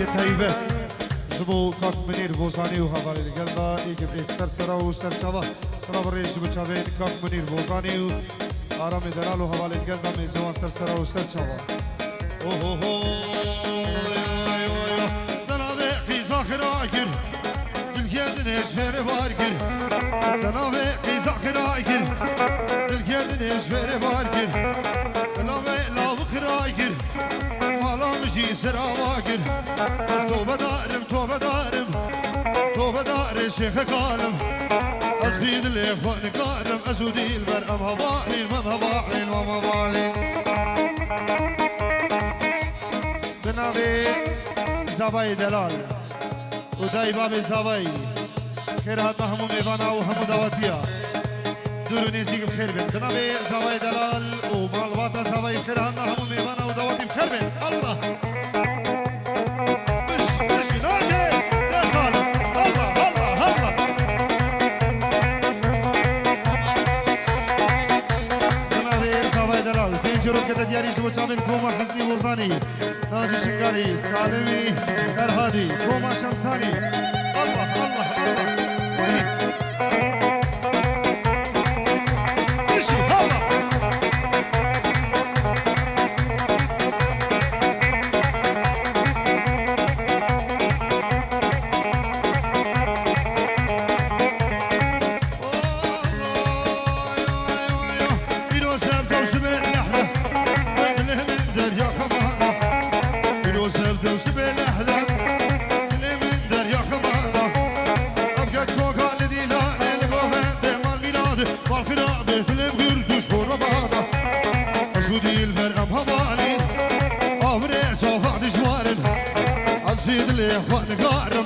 داوتی طیبه جبو کاک منیر بوزانی و حوالی دیگر با ایگب ایک سر و سر چاوا سرا بر جبو چاوین کاک منیر بوزانی و آرام دلال و حوالی دیگر با میزوان سر و سر چاوا اوه دناوه خیزا خرای کر دل کردن اشفر بار کر دناوه خیزا خرای کر دل کردن اشفر بار کر دناوه لاو خرای کر مشي سراواكر بس توبة دارم شيخ كالم أسبيد اللي أخوان كارم أسودي البرأم هبالين بنابي زباي دلال وداي بابي زباي خيرات همو ميوانا وهمو دواتيا دوروني زيق بخير بن بنابي زباي دلال ومالواتا زباي خيرات همو ميوانا ودواتي بخير بن الله كده دياري جوا شامل كوما حسني وزاني ناجي شنقاري سالمي فرهادي كوما شمساني الله وين مشي هلا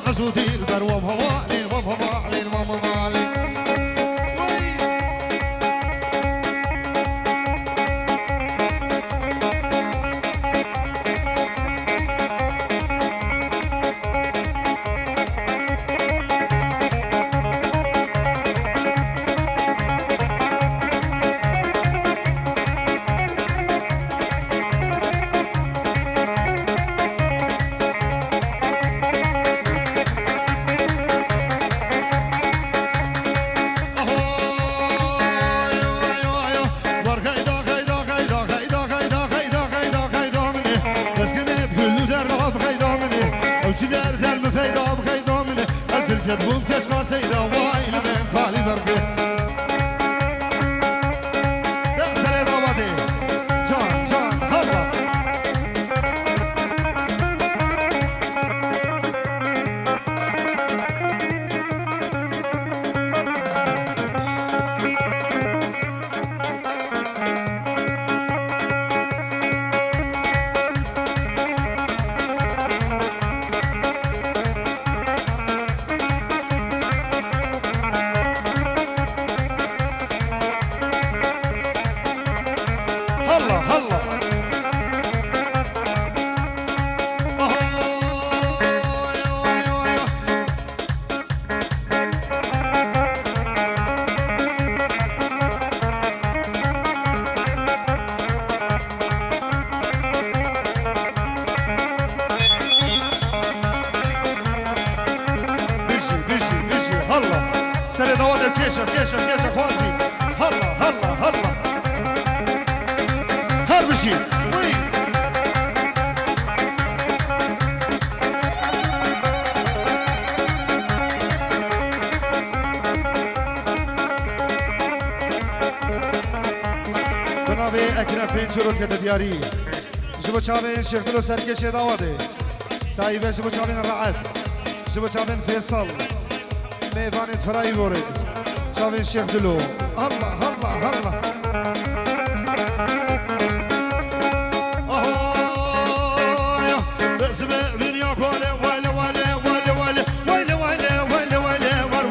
أسودي البروم هوالين سر دواد كيشة خوازي هلا هر بشي وي بنابي اكرم بينجرون كده دياري جبو چاوين شيخ دلو سركش دواده تايبه جبو چاوين الرعد جبو چاوين فيصل ميفان فراي بورد شافين شيخ دلو الله بسم بنيا قولي ويلي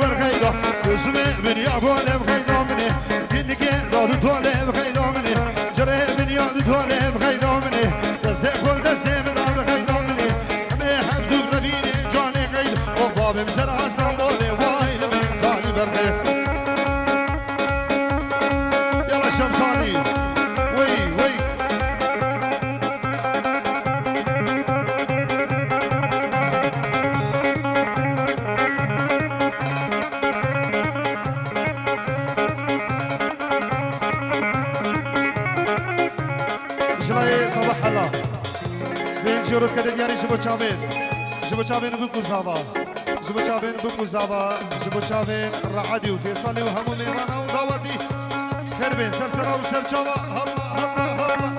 ورغيدو بسم بنيا قولي بغيدو مني كنك دادو تولي بغيدو مني جري بنيا تولي بغيدو مني دستي كل دستي مدام بغيدو مني مي حبدو غبيني جاني غيد وبابي مسر عزنا بولي يلا شمساني وي شلای صباح الله بین جورت کده دیاری جبو چاوین بکو زابا جبو چاوین بکو زابا جبو چاوین رعدی و فیصالی و همو میرانا و داوتی خیر بین سر سرا و سر چاوا هلا هلا هلا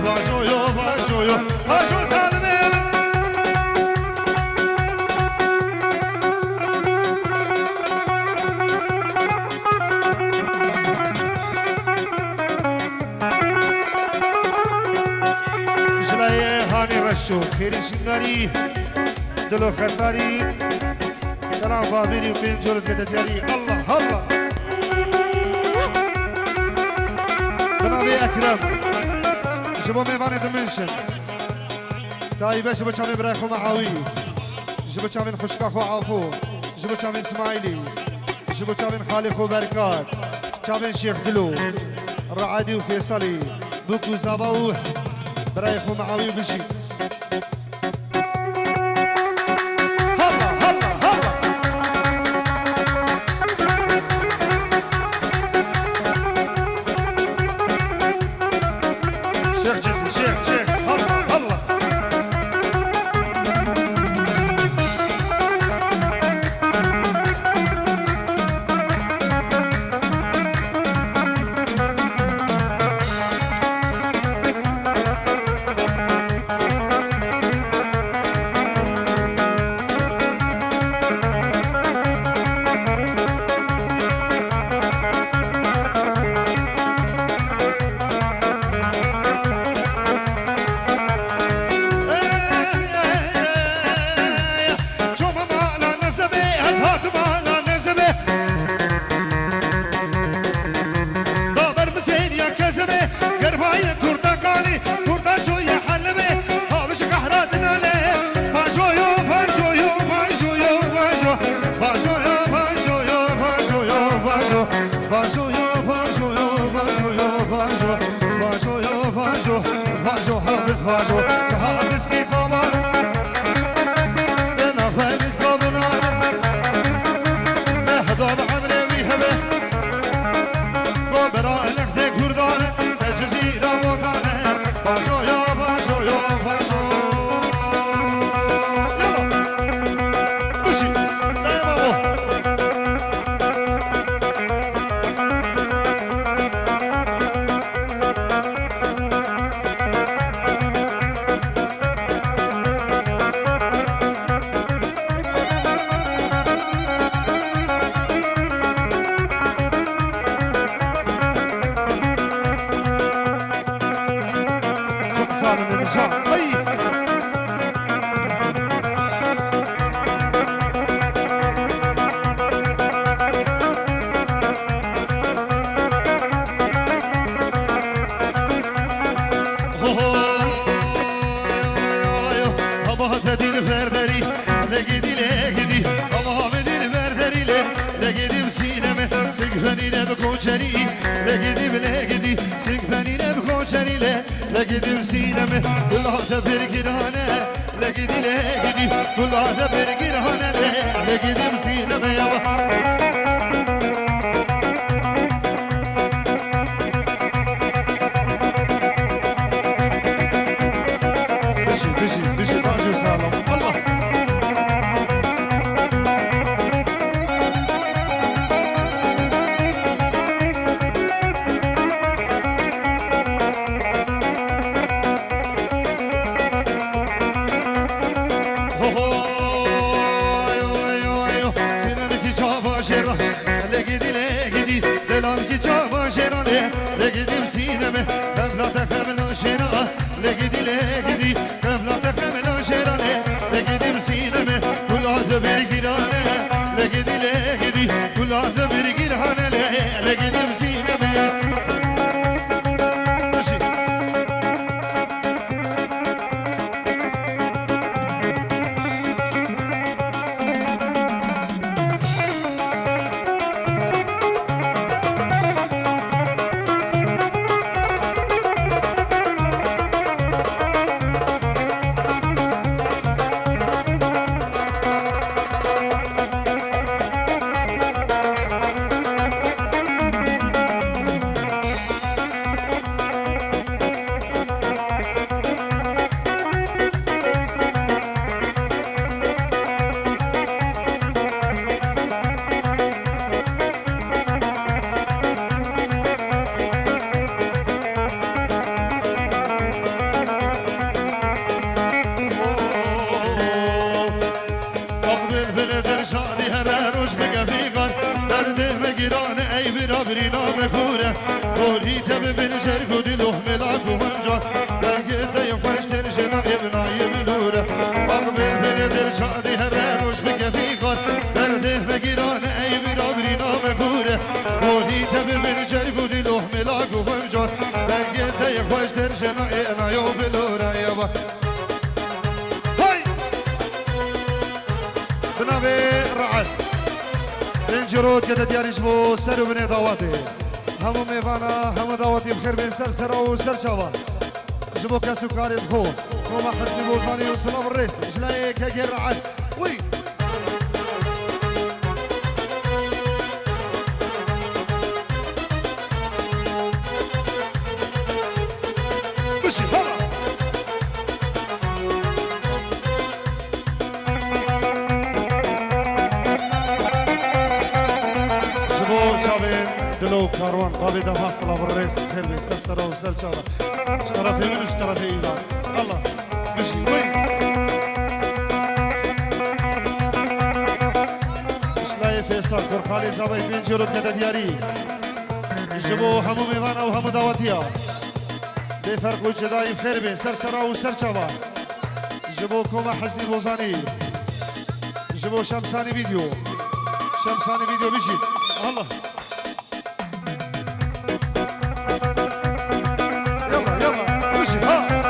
Vajo, شو خير شنغاري دلو خطاري سلام بابيري وبين جول كدتياري الله الله بنابي أكرم جبو ميواني دمنشن تايبه جبو چاوين برايخو معاوي جبو چاوين خشكاخو عافو جبو چاوين اسماعيلي جبو چاوين خالقو بركات چاوين شيخ دلو رعادي وفيصلي بوكو زاباو برايخو معاوي بشي بنشر قدي له ملاك ومنجر دنگه دیم خوش ترجنا ابنای انا يو بلورا يابا هاي بنابي رعد بنجرود كده دياري جبو سرو بني داواتي همو ميفانا همو داواتي بخير بين سر سرا وسر شابا جبو كاسو كاري بخو وما حسني بوصاني وسلام الرئيس جلاي كاكير رعد وي بشي هلا جبو شابين دلو كاروان قابي دفع سلام الرئيس بخير بين سر سرا وسر شابا اشترى في من اشترى في ايضا الله بشي وي فيصل كرخالي زباي بين جرود كده دياري جبو همو ميفانا وهمو داواتيا بفرق وجدائي بخير بين سرسرا وسر شبا جبو كوما حسني بوزاني جبو شمساني فيديو شمساني فيديو بيجي الله يلا يلا بيجي ها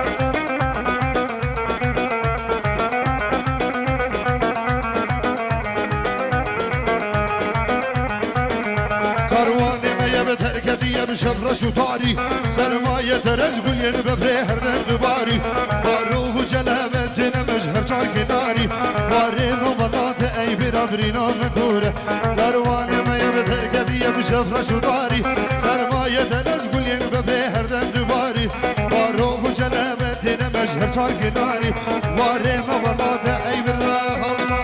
تركدي بشفرش وطاري سرماية رزق ين بفريهر دباري واروف جلابتنا مجهر شارك ناري واريم وبطاط اي برابرينا مدورة كرواني ما يبتركدي بشفرش وطاري سرماية رزق ين بفريهر دباري واروف جلابتنا مجهر شارك ناري واريم وبطاط اي برابرينا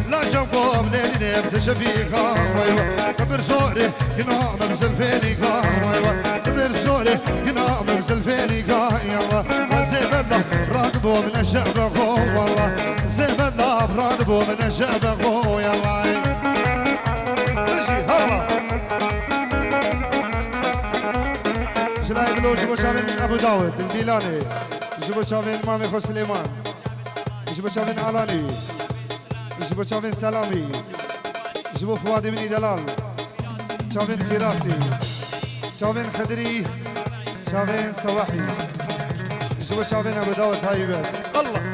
لا جنبو بلادي نبتش فيها كبر صوري ينام بزلفيني كبر صوري ينام بزلفيني يلا زيب الله راتبو من الشبق والله زيب الله راتبو من الشبق يلا اجي هلا شلاي دلو جبو شافين ابو داود الفيلاني جبو شافين مامي خو سليمان جبو شافين علاني جبو شافين سلامي جبو فؤادي بن دلال شافين فيراسي شافين خدري شافين سواحي جبو شافين ابو داود هايبات الله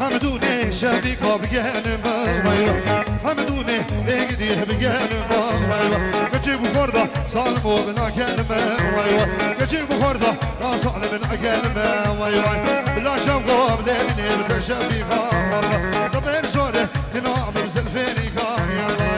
حمدوني شافيك بجانب حمدوني اجديه بجانب كجيبوا خردة صالمو بنا كلمة كجيبوا خردة صالم بنا كلمة بلا شوقه بلادني بتشافيها والله طبير زوري هنا عم بزلفيني يلا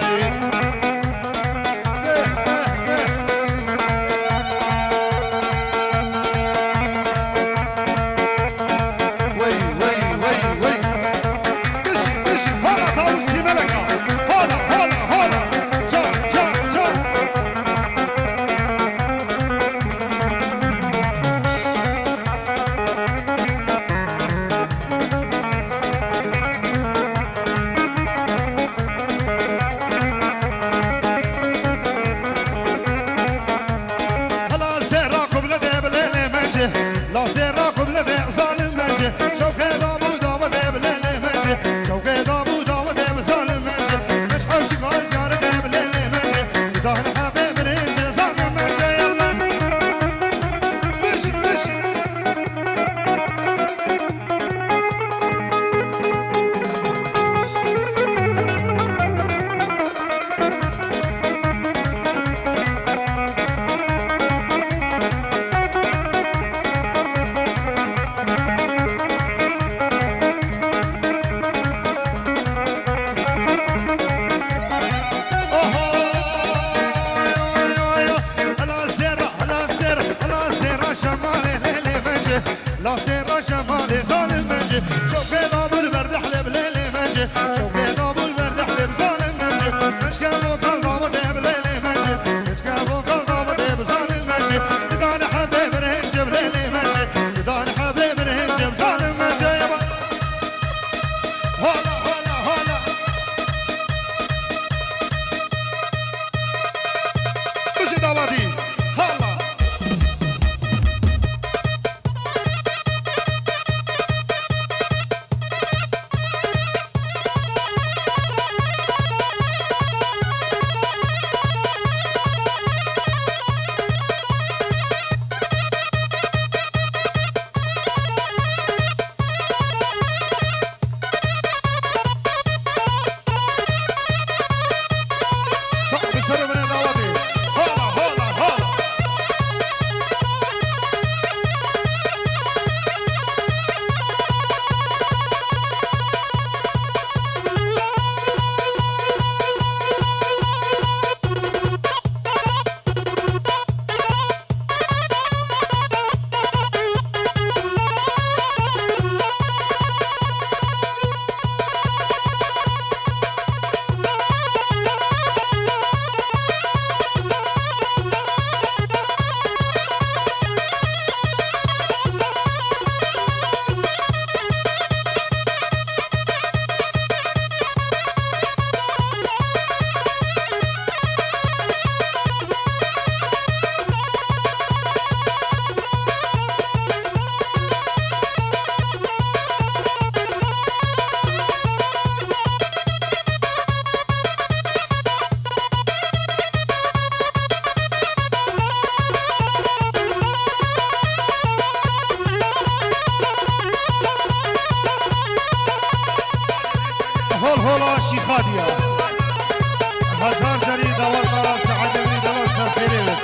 هزار جريدة والله سعد جريدة الله سفيري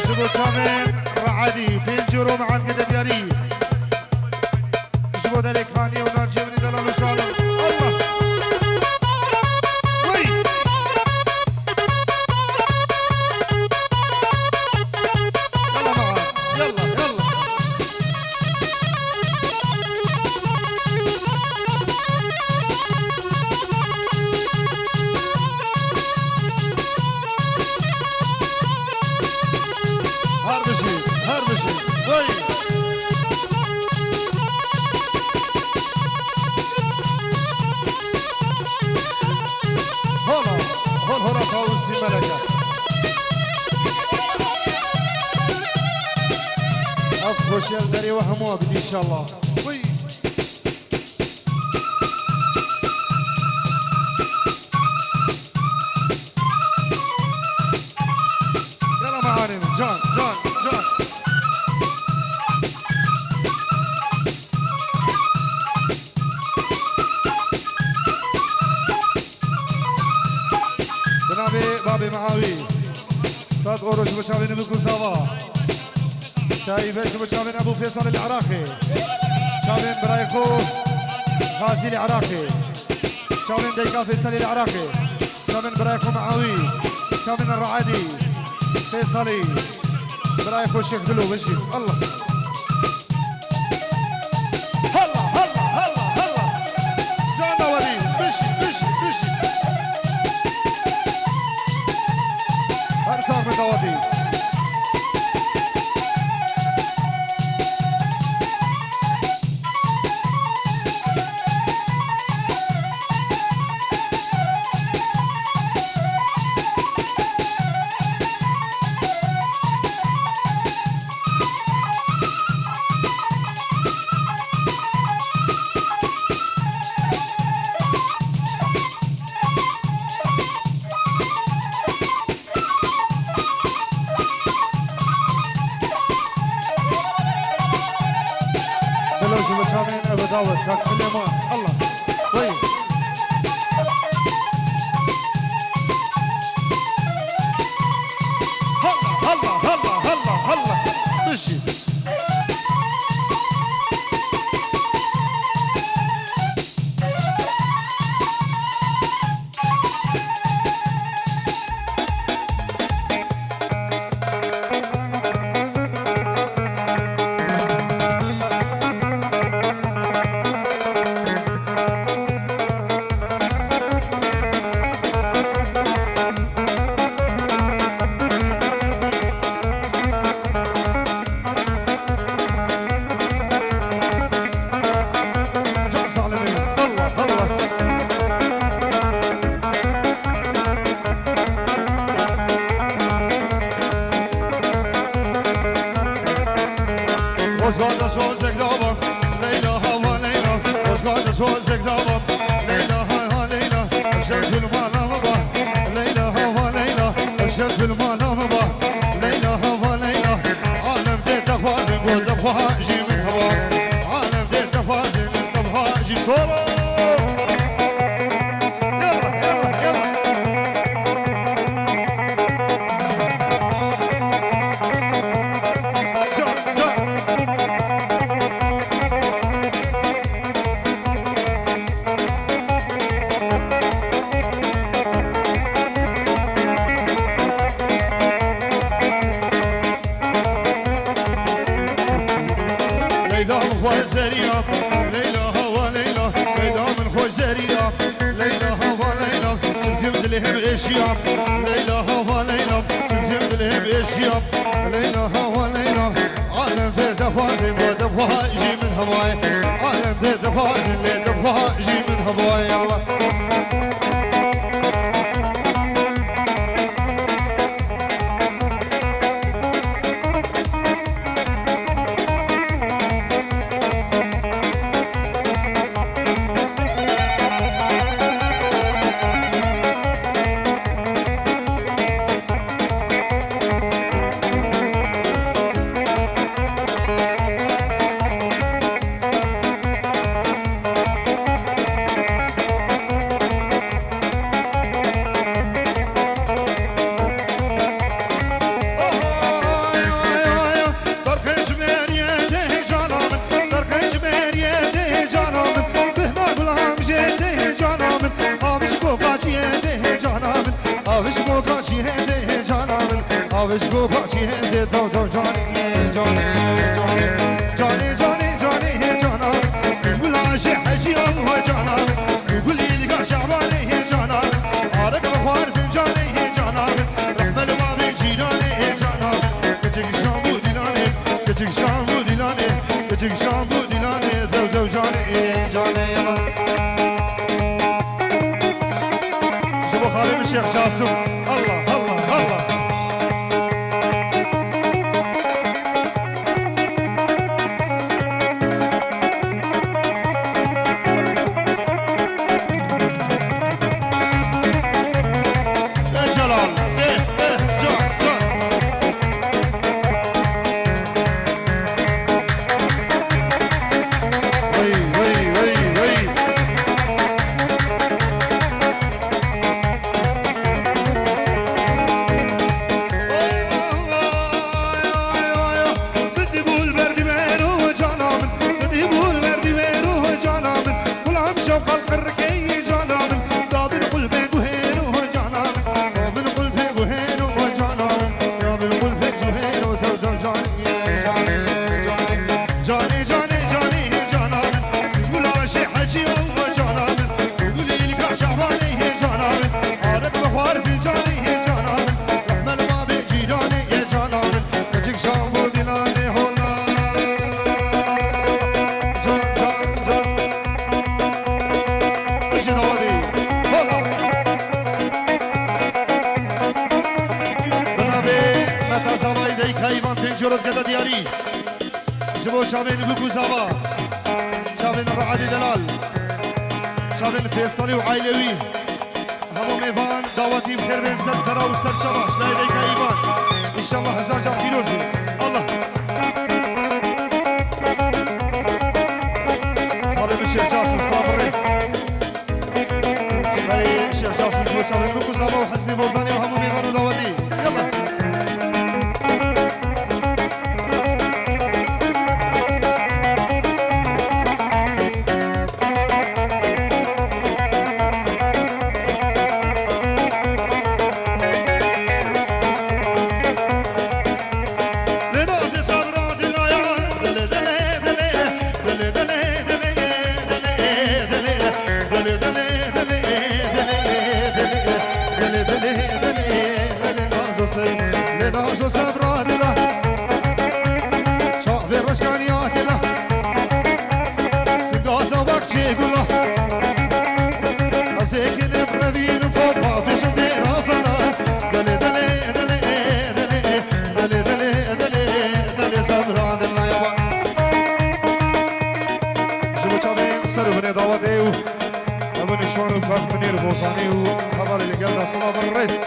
جبوا شامين رعدي بينجروا مع كده دياري جبوا ذلك فاني ونال جريدة الله وسالم الله وي يلا معاك يلا يلا هربشي وي هلا فوزي ملكة أفوش يلدري وهموه بدي إن شاء الله وي يلا معاني جان جان جان بابي معاوي صاد قروش بشامين ابو كوسافا تايفش بشامين ابو فيصل العراقي شامين برايكو غازي العراقي شامين ديكا فيصل العراقي شامين برايكو معاوي شامين الرعادي فيصلي برايكو شيخ دلو بشي الله هلا هلا هلا هلا جانا وليد بشي بشي بشي أرسال متواضي داود كاك سليمان الله وي هلا هلا هلا هلا هلا مشي وش بو باچی هنده تو جانی جانی جانی جانی جانی جانا سنبولاش حجیام و جانا گوگلی دیگه شعبانی جانا آرک بخوار فنجانی جانا رحمل بابی جیرانی جانا کچک شامو دیلانی کچک شامو دیلانی کچک شامو دیلانی تو جانی جانی جبو خالد الشيخ جاسم الله الله الله شابين بوكو زابا شابين الرعادي دلال شابين فيصلي وعايلوي همو ميفان دعوتي بخير بين سرسرة وسر شباش لا يديك ايمان ان شاء الله هزار جاب كيلوز الله هذا الشيخ جاسم صلاح الرئيس الشيخ جاسم شابين بوكو زابا وحسني بوزاني وهمو ميفان ودعوتي يلا دعوته و ابن شوان و کاک منیر بوسانی و خبر اللي قالنا صلاة الرئيس